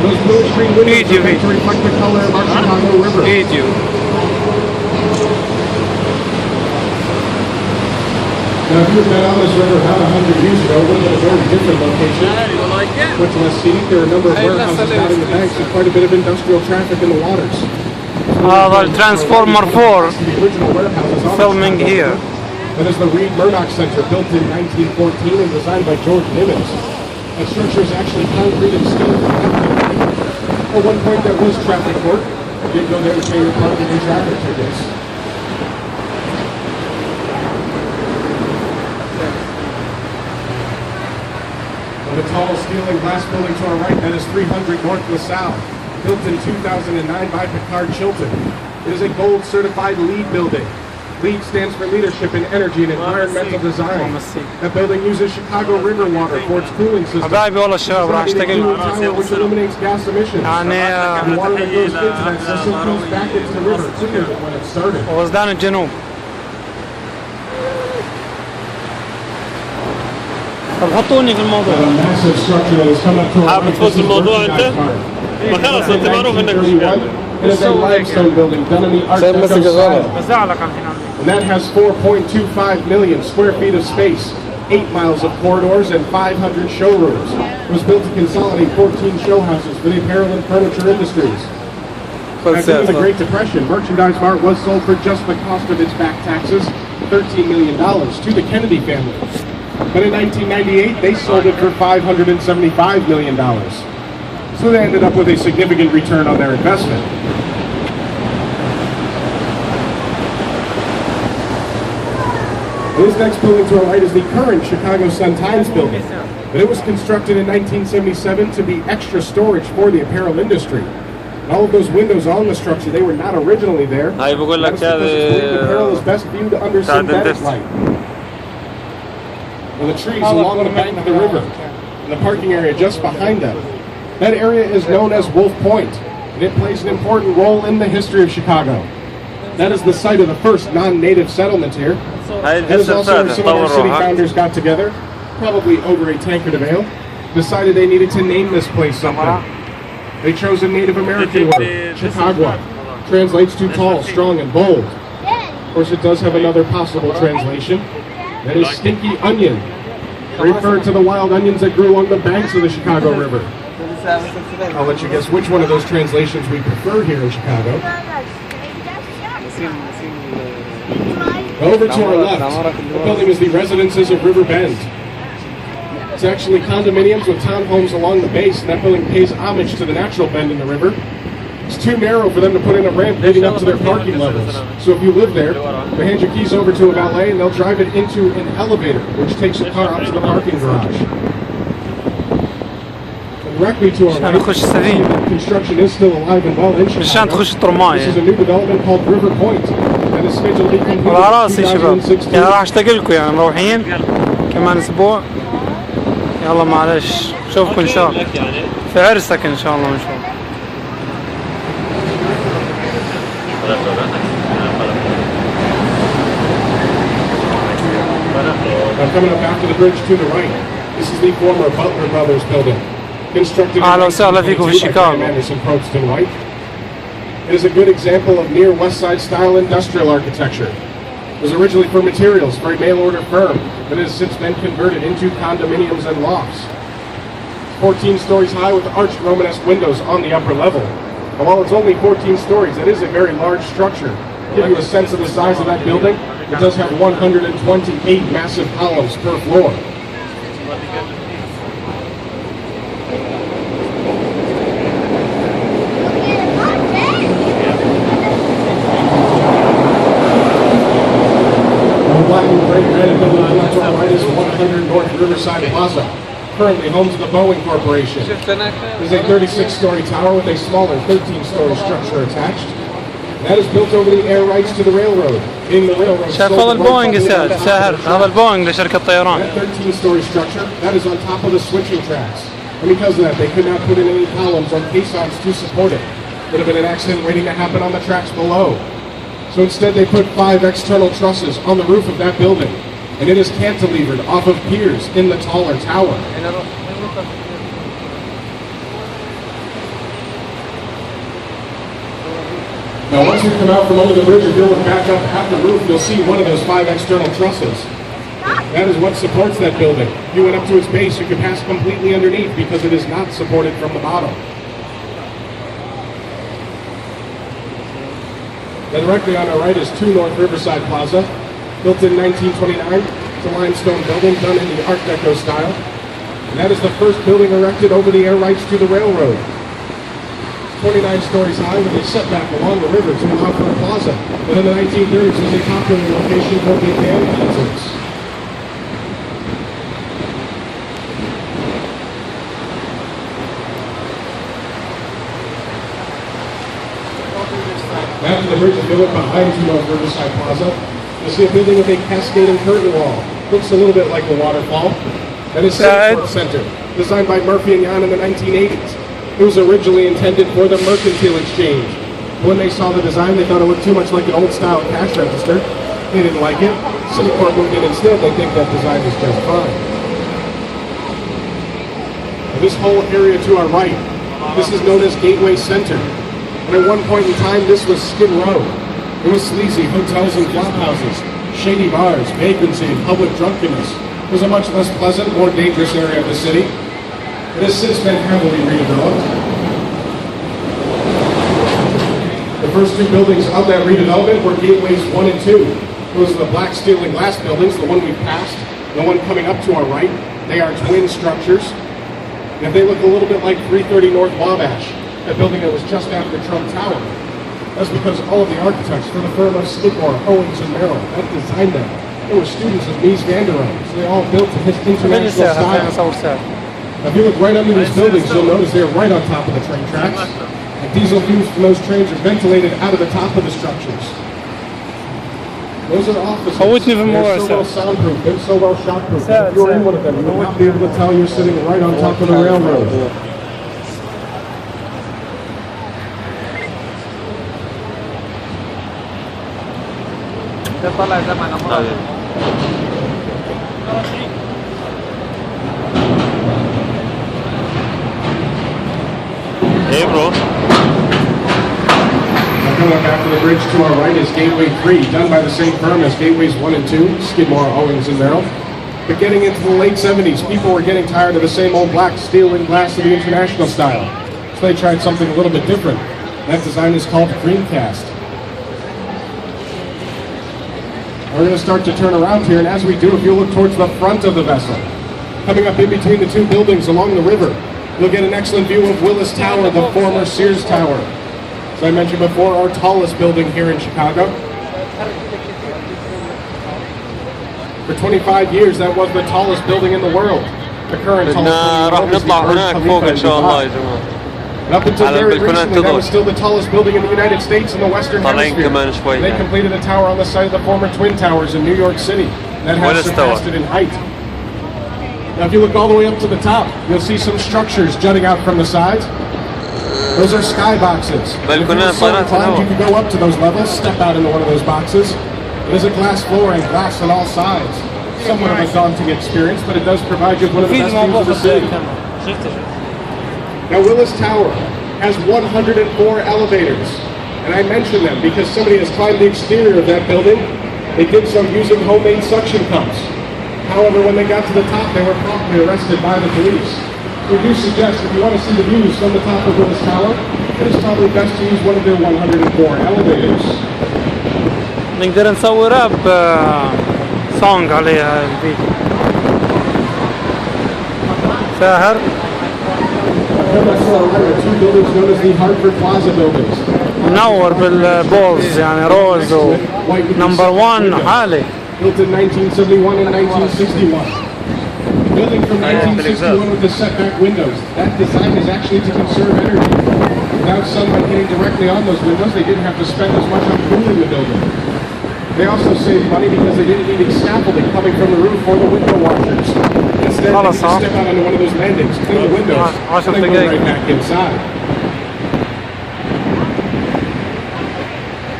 Those blue screen windows Video, are meant to reflect the color of our Chicago River. فيديو. Now, if you had been on this river about 100 years ago, it would have been a very different location. Much less scenic. There were a number of warehouses out in the banks and quite a bit of industrial traffic in the waters. هذا الترانسفورمر 4 The original warehouses on filming Chicago here. That is the Reed Murdoch Center, built in 1914 and designed by George Nimitz. That structure is actually concrete and steel. At one point, there was traffic court. You did go there to pay your parking and traffic tickets. And the tall steel and glass building to our right, that is 300 North LaSalle, built in 2009 by Picard Chilton. It is a gold certified LEED building. LEED stands for Leadership in Energy and Environmental Design. That building uses Chicago River water for its cooling system. حبايبي والله الشباب راح اشتغل Which eliminates gas emissions. The water that goes into that system comes back into the river cleaner than when it started. وزدان الجنوب. طب حطوني في الموضوع. A massive structure that has come up to our right. تفوز الموضوع انت؟ ما خلص انت معروف انك It is a limestone building done in the Art Deco style. بزعلك عم هنا. And that has 4.25 million square feet of space, 8 miles of corridors, and 500 showrooms. It was built to consolidate 14 show houses for the apparel and furniture industries. During the Great Depression, Merchandise Mart was sold for just the cost of its back taxes, $13 million, to the Kennedy family. But in 1998, they sold it for $575 million. So they ended up with a significant return on their investment. This next building to our right is the current Chicago Sun-Times building. But it was constructed in 1977 to be extra storage for the apparel industry. And all of those windows on the structure, they were not originally there. هاي بقول لك That is because it's believed هذا apparel is best viewed under synthetic light. And the trees along the bank of the river, and the parking area just behind them. That area is known as Wolf Point, and it plays an important role in the history of Chicago. That is the site of the first non-native settlement here. هاي That is الجسر also where some of our city تطورها. founders got together, probably over a tankard of ale, decided they needed to name this place something. They chose a Native American word, Chicagua. Translates to tall, strong, and bold. Of course, it does have another possible translation. That is stinky onion, referred to the wild onions that grew along the banks of the Chicago River. I'll let you guess which one of those translations we prefer here in Chicago. Over to our left, the building is the residences of River Bend. It's actually condominiums with townhomes along the base, and that building pays homage to the natural bend in the river. It's too narrow for them to put in a ramp leading up to their parking levels. So if you live there, they hand your keys over to a valet and they'll drive it into an elevator, which takes the car up to the parking garage. Directly to our عشان right, نخش سريع. construction is still alive and well in مشان Chicago. تخش This is طرماية. a new development called River Point that is scheduled to be completed على in راسي شباب. 2016. يعني راح اشتاق لكم يعني مروحين كمان اسبوع. يلا معلش نشوفكم ان شاء الله في عرسك ان شاء الله نشوف. Now coming up after the bridge to the right, this is the former Butler Brothers building. Constructed in أهلا وسهلا فيكم في 1922 by شيكاغو. Graham Anderson, Probst and White. It is a good example of near West Side style industrial architecture. It was originally for materials for a mail order firm, but it has since been converted into condominiums and lofts. 14 stories high with arched Romanesque windows on the upper level. And while it's only 14 stories, it is a very large structure. To give you a sense of the size of that building, it does have 128 massive columns per floor. The black and gray granite building on the right is 100 North Riverside Plaza, currently home to the Boeing Corporation. It is a 36-story tower with a smaller 13-story structure attached. That is built over the air rights to the railroad. In the railroad. شايف هذا البوينغ ساهر هذا البوينغ لشركة طيران. That 13-story structure, that is on top of the switching tracks. And because of that, they could not put in any columns or caissons to support it. Would have been an accident waiting to happen on the tracks below. So instead they put 5 external trusses on the roof of that building. And it is cantilevered off of piers in the taller tower. Now, while you break bread and build a flat tower, right is 100 North Riverside Plaza, currently home to the Boeing Corporation. It is a 36-story tower with a smaller 13-story structure attached. That is built over the air rights to the railroad. In the railroad. أنا Now, once you come out from under the bridge, if you look back up at the roof, you'll see one of those 5 external trusses. That is what supports that building. If you went up to its base, you could pass completely underneath because it is not supported from the bottom. Then directly on our right is 2 North Riverside Plaza, built in 1929. It's a limestone building done in the Art Deco style. And that is the first building erected over the air rights to the railroad. 29 stories high with a setback along the river to allow for a plaza. But in the 1930s, it was a popular location for big band concerts. After the bridge, if you look behind 2 North Riverside Plaza, you'll see a building with a cascading curtain wall. Looks a little bit like a waterfall. That is Citicorp Center, designed by Murphy and Yan in the 1980s. It was originally intended for the Mercantile Exchange. When they saw the design, they thought it looked too much like an old-style cash register. They didn't like it. Citicorp moved in instead. They think that design is just fine. And this whole area to our right, this is known as Gateway Center. And at one point in time, this was Skid Row. It was sleazy hotels and flop houses, shady bars, vagrancy, and public drunkenness. It was a much less pleasant, more dangerous area of the city. It has since been heavily redeveloped. The first 2 buildings of that redevelopment were Gateways 1 and 2. Those are the black steel and glass buildings, the one we passed, the one coming up to our right. They are twin structures. And they look a little bit like 330 North Wabash, that building that was just after Trump Tower. That's because all of the architects for the firm of Skidmore, Owings & Merrill that designed them. They were students of Mies van der Rohe, so they all built to his international style. Now, if you look right under these buildings, you'll notice they're right on top of the train tracks. And diesel fumes from those trains are ventilated out of the top of the structures. Those are offices. They're so well soundproof, they're so well shockproof. If you're in one of them, you will not be able to tell you're sitting right on top of the railroad. Hey bro. Coming up after the bridge to our right is Gateway 3, done by the same firm as Gateways 1 and 2, Skidmore, Owings & Merrill. But getting into the late 70s, people were getting tired of the same old black steel and glass of the international style. So they tried something a little bit different. That design is called Creamcast. We're going to start to turn around here, and as we do, if you look towards the front of the vessel, coming up in between the 2 buildings along the river, you'll get an excellent view of Willis Tower, the former Sears Tower. As I mentioned before, our tallest building here in Chicago. For 25 years, that was the tallest building in the world. The current tallest building in the world is the Burj Khalifa. And up until very recently, that was still the tallest building in the United States in the Western Hemisphere. They completed a tower on the site of the former Twin Towers in New York City. That has surpassed it in height. Now, if you look all the way up to the top, you'll see some structures jutting out from the sides. Those are skyboxes. If you're so inclined, you can go up to those levels, step out into one of those boxes. It is a glass floor and glass on all sides. Somewhat of a daunting experience, but it does provide you with one of the best views of the city. Now, Willis Tower has 104 elevators, and I mention them because somebody has climbed the exterior of that building. They did so using homemade suction cups. However, when they got to the top, they were promptly arrested by the police. We do suggest if you want to see the views from the top of Willis Tower, it is probably best to use one of their 104 elevators. نقدر نصورها بسونج عليها الفيديو. ساهر. Two buildings known as the Hartford Plaza buildings. منور بالبولز يعني روز و نمبر 1 حالي. Built in 1971 and 1961. Building from 1961 with the setback windows. That design is actually to conserve energy. Without sunlight hitting directly on those windows, they didn't have to spend as much on cooling the building. They also saved money because they didn't need any scaffolding coming from the roof or the window washers. Instead, they could step out onto one of those landings, clean the windows, and then go right back inside.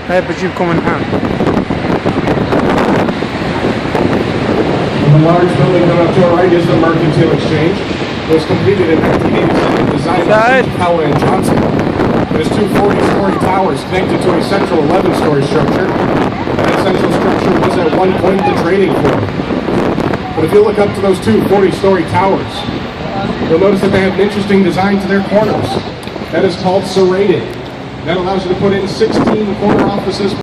هاي بتجيبكم من هون. The large building going up to our right is the Mercantile Exchange. It was completed in 1987, designed by Howell and Johnson. It has two 40-story towers connected to a central 11-story structure. That central structure was at one point the trading floor. But if you look up to those two 40-story towers, you'll notice that they have an interesting design to their corners. That is called serrated. That allows you to put in 16 corner offices